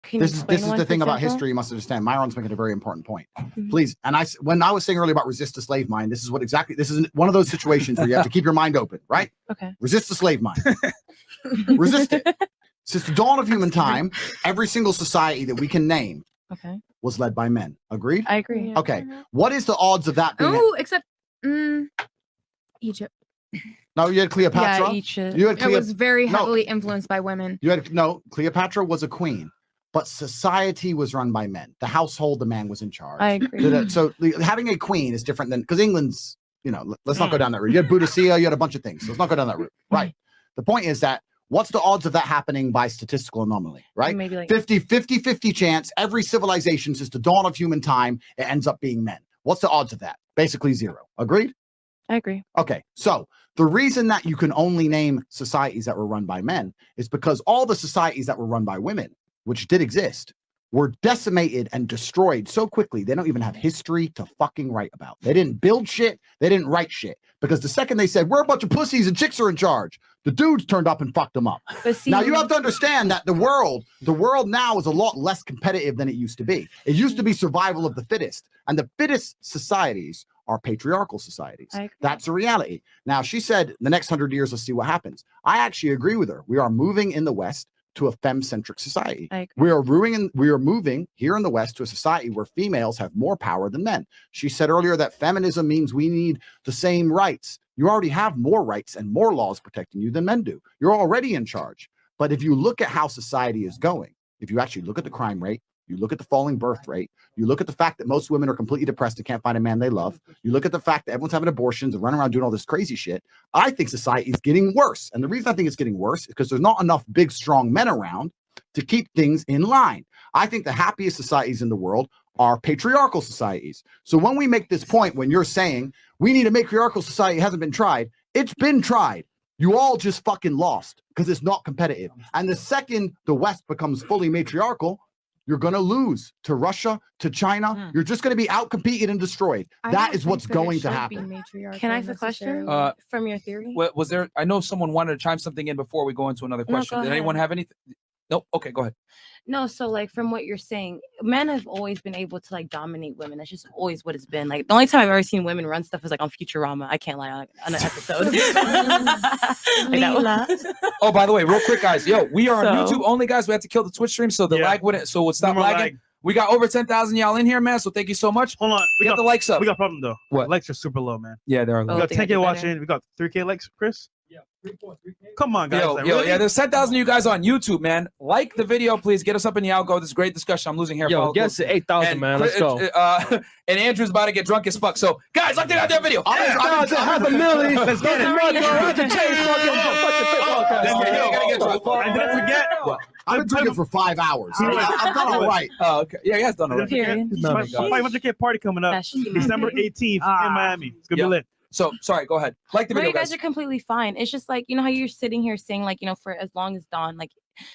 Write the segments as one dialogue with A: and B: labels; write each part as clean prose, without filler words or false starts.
A: Can
B: this
A: you
B: is
A: explain
B: this is
A: one,
B: the
A: for
B: thing about
A: example?
B: history. You must understand. Myron's making a very important point.
A: Mhm.
B: Please, and when I was saying earlier about resist the slave mind, this is what exactly. This is one of those situations where you have to keep your mind open, right?
A: Okay.
B: Resist the slave mind. Resist it. Since the dawn of human time, every single society that we can name
A: Okay.
B: was led by men. Agreed?
A: I agree.
C: Yeah.
B: Okay. What is the odds of that being?
C: Oh, except Egypt.
B: No, you had Cleopatra.
A: Yeah, Egypt.
B: You had
C: It was very heavily influenced by women.
B: You had Cleopatra was a queen, but society was run by men. The household, the man was in charge.
A: I agree.
B: So having a queen is different than because England's. Let's not go down that route. You had Boudicca, you had a bunch of things. So let's not go down that route. Right. The point is that what's the odds of that happening by statistical anomaly? Right.
A: Maybe like
B: 50 chance. Every civilization since the dawn of human time, it ends up being men. What's the odds of that? Basically zero. Agreed?
A: I agree.
B: Okay, so the reason that you can only name societies that were run by men is because all the societies that were run by women, which did exist, were decimated and destroyed so quickly they don't even have history to fucking write about. They didn't build shit, they didn't write shit. Because the second they said, we're a bunch of pussies and chicks are in charge, the dudes turned up and fucked them up.
A: But see,
B: Now you have to understand that the world now is a lot less competitive than it used to be. It used to be survival of the fittest, and the fittest societies are patriarchal societies. That's a reality. Now, she said the next 100 years, let's see what happens. I actually agree with her. We are moving in the West to a femme-centric society. We are moving here in the West to a society where females have more power than men. She said earlier that feminism means we need the same rights. You already have more rights and more laws protecting you than men do. You're already in charge. But if you look at how society is going, if you actually look at the crime rate, you look at the falling birth rate, you look at the fact that most women are completely depressed and can't find a man they love, you look at the fact that everyone's having abortions and running around doing all this crazy shit, I think society is getting worse. And the reason I think it's getting worse is because there's not enough big, strong men around to keep things in line. I think the happiest societies in the world are patriarchal societies. So when we make this point, when you're saying we need a matriarchal society, it hasn't been tried, it's been tried. You all just fucking lost because it's not competitive. And the second the West becomes fully matriarchal, you're going to lose to Russia, to China. You're just going to be outcompeted and destroyed. That is what's going to happen.
A: Can I ask a question from your theory?
D: Was there? I know someone wanted to chime something in before we go into another question. Did anyone have anything? Nope. Okay, go ahead.
A: No, so like from what you're saying, men have always been able to like dominate women. That's just always what it's been. Like the only time I've ever seen women run stuff is like on Futurama. I can't lie, on an episode.
D: Oh, by the way, real quick, guys. Yo, we are on
A: So-
D: YouTube only, guys. We had to kill the Twitch stream so the lag wouldn't. So we'll stop
E: No more
D: lagging.
E: lag.
D: We got over 10,000 y'all in here, man. So thank you so much.
E: Hold on.
D: We got the likes up.
E: We got a problem though.
D: What?
E: The likes are super low, man.
D: Yeah, they are low.
E: We got 10K watching. We got 3K likes, Chris.
D: Yeah,
E: 3.3K. Come on, guys.
D: Yo,
E: Like,
D: yo,
E: really?
D: yeah, there's 10,000 of you guys on YouTube, man. Like the video, please. Get us up in the algo. This is a great discussion. I'm losing hair.
F: Yo,
D: follicles.
F: guess to 8,000, man. Let's go.
D: And Andrew's about to get drunk as fuck. So, guys, like that video.
F: Half a million. Let's get
E: And don't forget,
B: I've been drinking for 5 hours. I've done all right.
D: Oh, okay. Yeah, he has done all right.
E: 500K party coming up December 18th in Miami. It's gonna be lit.
D: So sorry, go ahead. Like the
A: No,
D: video,
A: you guys
D: guys.
A: are completely fine. It's just like, you know how you're sitting here saying like, you know, for as long as Dawn, like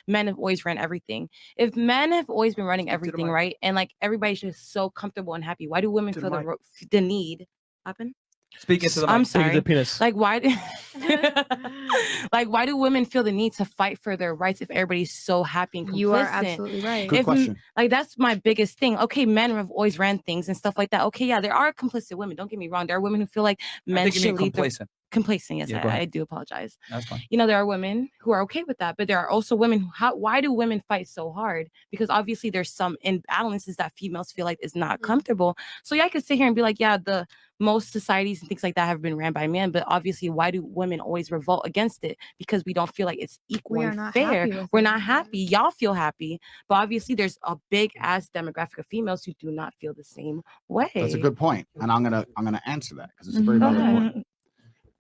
A: men have always ran everything. If men have always been running everything, right? And like everybody's just so comfortable and happy. Why do women feel the need? Happen?
D: Speak into the mic.
A: I'm
F: Speak into
A: sorry.
F: the penis.
A: Like why do like why do women feel the need to fight for their rights if everybody's so happy and complicit?
C: You are absolutely right.
B: Good question.
A: Like that's my biggest thing. Okay, men have always ran things and stuff like that. Okay, yeah, there are complicit women. Don't get me wrong. There are women who feel like men
D: think you
A: should
D: mean
A: lead their
D: complacent.
A: complacent. Yes,
D: Yeah, go ahead.
A: I do apologize.
D: That's fine.
A: You know, there are women who are okay with that, but there are also women why do women fight so hard? Because obviously there's some imbalances that females feel like is not comfortable. So yeah, I could sit here and be like, yeah, the most societies and things like that have been ran by men, but obviously why do women always revolt against it? Because we don't feel like it's equal
C: We are
A: and
C: not
A: fair.
C: happy with
A: We're
C: it.
A: not happy. Y'all feel happy, but obviously there's a big ass demographic of females who do not feel the same way.
B: That's a good point, and I'm gonna answer that because it's a very
A: Go
B: valid
A: ahead.
B: point.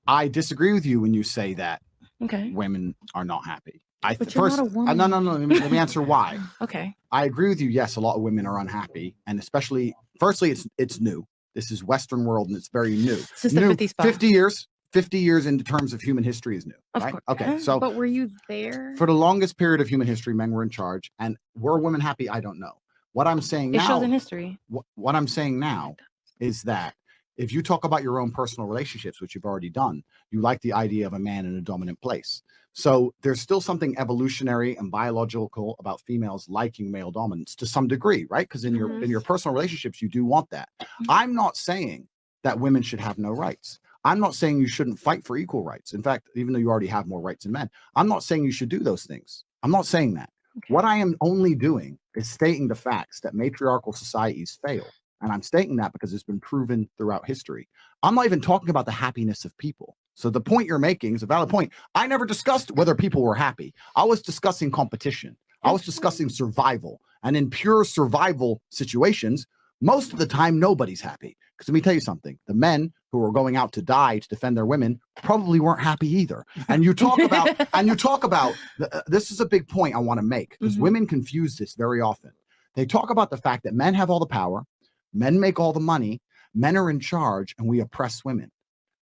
B: I disagree with you when you say that
A: Okay.
B: women are not happy.
A: But you're not a woman.
B: No. Let me answer why.
A: Okay.
B: I agree with you. Yes, a lot of women are unhappy, and especially, firstly, it's new. This is Western world, and it's very new.
A: Since the
B: New,
A: 50s.
B: 50 years. 50 years in terms of human history is new.
A: Of
B: Right?
A: course.
B: Okay. So
C: But were you there?
B: for the longest period of human history, men were in charge, and were women happy? I don't know. What I'm saying
A: It
B: now,
A: shows in history.
B: what I'm saying now is that if you talk about your own personal relationships, which you've already done, you like the idea of a man in a dominant place. So there's still something evolutionary and biological about females liking male dominance to some degree, right? Because in your personal relationships, you do want that. I'm not saying that women should have no rights. I'm not saying you shouldn't fight for equal rights. In fact, even though you already have more rights than men, I'm not saying you should do those things. I'm not saying that. What I am only doing is stating the facts that matriarchal societies fail. And I'm stating that because it's been proven throughout history. I'm not even talking about the happiness of people. So the point you're making is a valid point. I never discussed whether people were happy. I was discussing competition. I was discussing survival. And in pure survival situations, most of the time, nobody's happy. Because let me tell you something. The men who were going out to die to defend their women probably weren't happy either. And you talk about, this is a big point I want to make, because women confuse this very often. They talk about the fact that men have all the power, men make all the money, men are in charge, and we oppress women.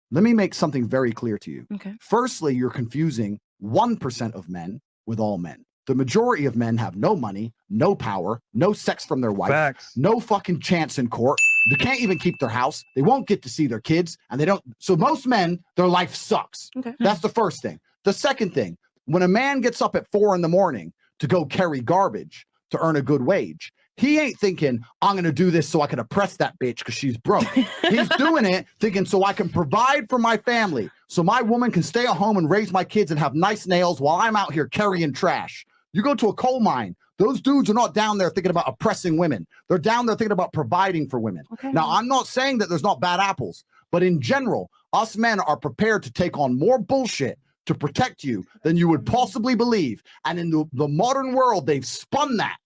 B: Let me make something very clear to you.
A: Okay.
B: Firstly, you're confusing 1% of men with all men. The majority of men have no money, no power, no sex from their wife, no fucking chance in court. They can't even keep their house. They won't get to see their kids, and they don't. So most men, their life sucks.
A: Okay.
B: That's the first thing. The second thing, when a man gets up at 4 a.m. to go carry garbage to earn a good wage, he ain't thinking, I'm going to do this so I can oppress that bitch because she's broke. He's doing it thinking so I can provide for my family, so my woman can stay at home and raise my kids and have nice nails while I'm out here carrying trash. You go to a coal mine, those dudes are not down there thinking about oppressing women. They're down there thinking about providing for women.
A: Okay.
B: Now, I'm not saying that there's not bad apples, but in general, us men are prepared to take on more bullshit to protect you than you would possibly believe. And in the modern world, they've spun that.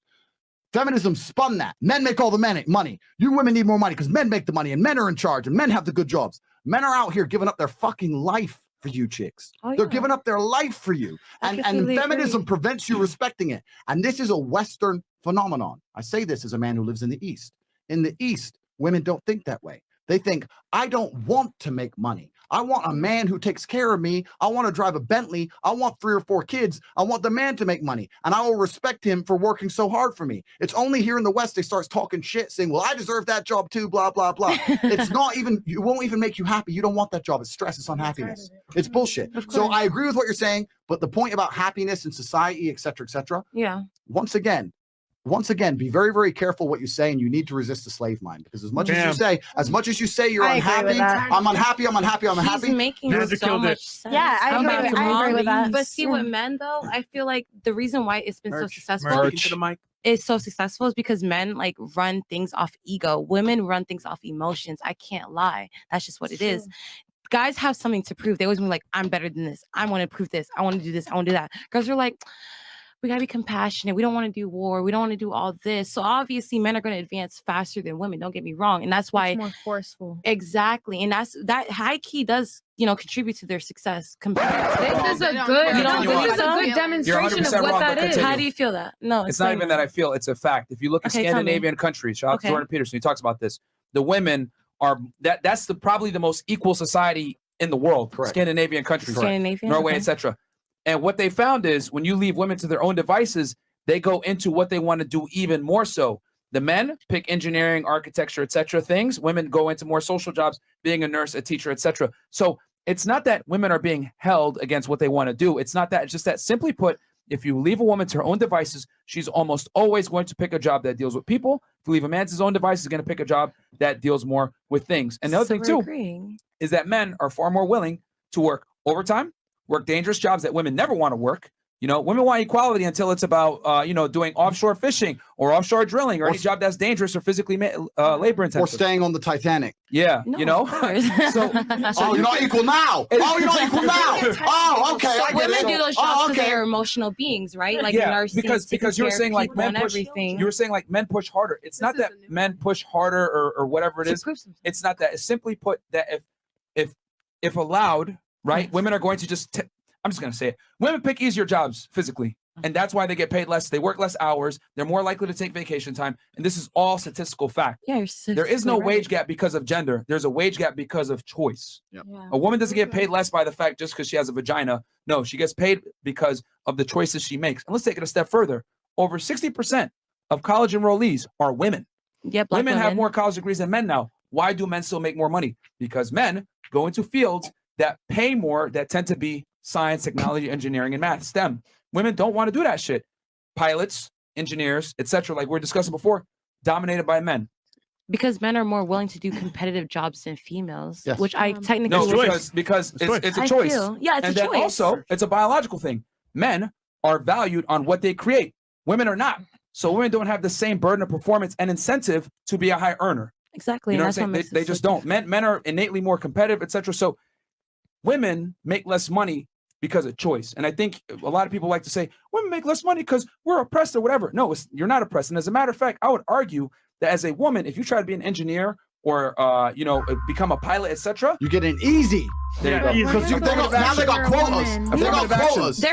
B: Feminism spun that. Men make all the money. You women need more money because men make the money and men are in charge and men have the good jobs. Men are out here giving up their fucking life for you chicks. They're giving up their life for you. And feminism prevents you respecting it. And this is a Western phenomenon. I say this as a man who lives in the East. In the East, women don't think that way. They think, I don't want to make money. I want a man who takes care of me. I want to drive a Bentley. I want 3 or 4 kids. I want the man to make money. And I will respect him for working so hard for me. It's only here in the West they start talking shit, saying, well, I deserve that job too, blah, blah, blah. It's not even, it won't even make you happy. You don't want that job. It's stress. It's unhappiness. It's bullshit. So I agree with what you're saying, but the point about happiness in society, et cetera,
A: yeah.
B: Once again, be very, very careful what you say, and you need to resist the slave mind, because as much as you say you're unhappy, I'm unhappy,
A: He's making so much sense.
C: Yeah, I agree with that.
A: But see, with men though, I feel like the reason why it's been so successful is so successful is because men like run things off ego. Women run things off emotions. I can't lie. That's just what it is. Guys have something to prove. They always be like, I'm better than this. I want to prove this. I want to do this. I want to do that. Girls are like, we gotta be compassionate. We don't want to do war. We don't want to do all this. So obviously men are going to advance faster than women. Don't get me wrong. And that's why
C: it's more forceful.
A: Exactly. And that high key does, contribute to their success.
C: This is a good demonstration of what that is.
A: How do you feel that? No,
D: it's not even that I feel, it's a fact. If you look at Scandinavian countries, shout out to Jordan Peterson, he talks about this. The women are that's probably the most equal society in the world.
B: Correct.
D: Scandinavian countries, Norway, etc. And what they found is when you leave women to their own devices, they go into what they want to do even more so. The men pick engineering, architecture, etc. things. Women go into more social jobs, being a nurse, a teacher, etc. So it's not that women are being held against what they want to do. It's not that. It's just that, simply put, if you leave a woman to her own devices, she's almost always going to pick a job that deals with people. If you leave a man to his own devices, he's going to pick a job that deals more with things. And the other thing too is that men are far more willing to work overtime, work dangerous jobs that women never want to work. Women want equality until it's about, doing offshore fishing or offshore drilling or any job that's dangerous or physically labor intensive.
B: Or staying on the Titanic.
D: Yeah,
A: no,
B: so you're not equal now. You're not equal now. Oh, okay.
A: So women do those jobs because they're emotional beings, right? Like nursing,
D: because you were saying like men push. You were saying like men push harder. It's not that men push harder or whatever it is. It's not that. It's simply put that if allowed, right, women are going to just. I'm just going to say it. Women pick easier jobs physically, and that's why they get paid less. They work less hours. They're more likely to take vacation time. And this is all statistical fact.
A: Yeah,
D: there is no wage gap because of gender. There's a wage gap because of choice.
B: Yep.
A: Yeah.
D: A woman doesn't get paid less by the fact just because she has a vagina. No, she gets paid because of the choices she makes. And let's take it a step further. Over 60% of college enrollees are women.
A: Yep,
D: women have more college degrees than men now. why do men still make more money? Because men go into fields that pay more, that tend to be science, technology, engineering, and math, STEM. Women don't want to do that shit. Pilots, engineers, etc., like we were discussing before, dominated by men.
A: Because men are more willing to do competitive jobs than females,
B: Yes.
A: which I technically
D: because it's a choice.
A: Yeah, it's
D: and
A: a
D: then
A: choice.
D: Also, it's a biological thing. Men are valued on what they create. Women are not. So women don't have the same burden of performance and incentive to be a high earner.
A: Exactly.
D: You know what I'm saying? They just don't. Men are innately more competitive, etc. So women make less money because of choice. And I think a lot of people like to say women make less money because we're oppressed or whatever. No, you're not oppressed. And as a matter of fact, I would argue that as a woman, if you try to be an engineer or become a pilot, etc.,
B: you get an easy.
D: There you go.
B: Because now they got quotas. They got quotas.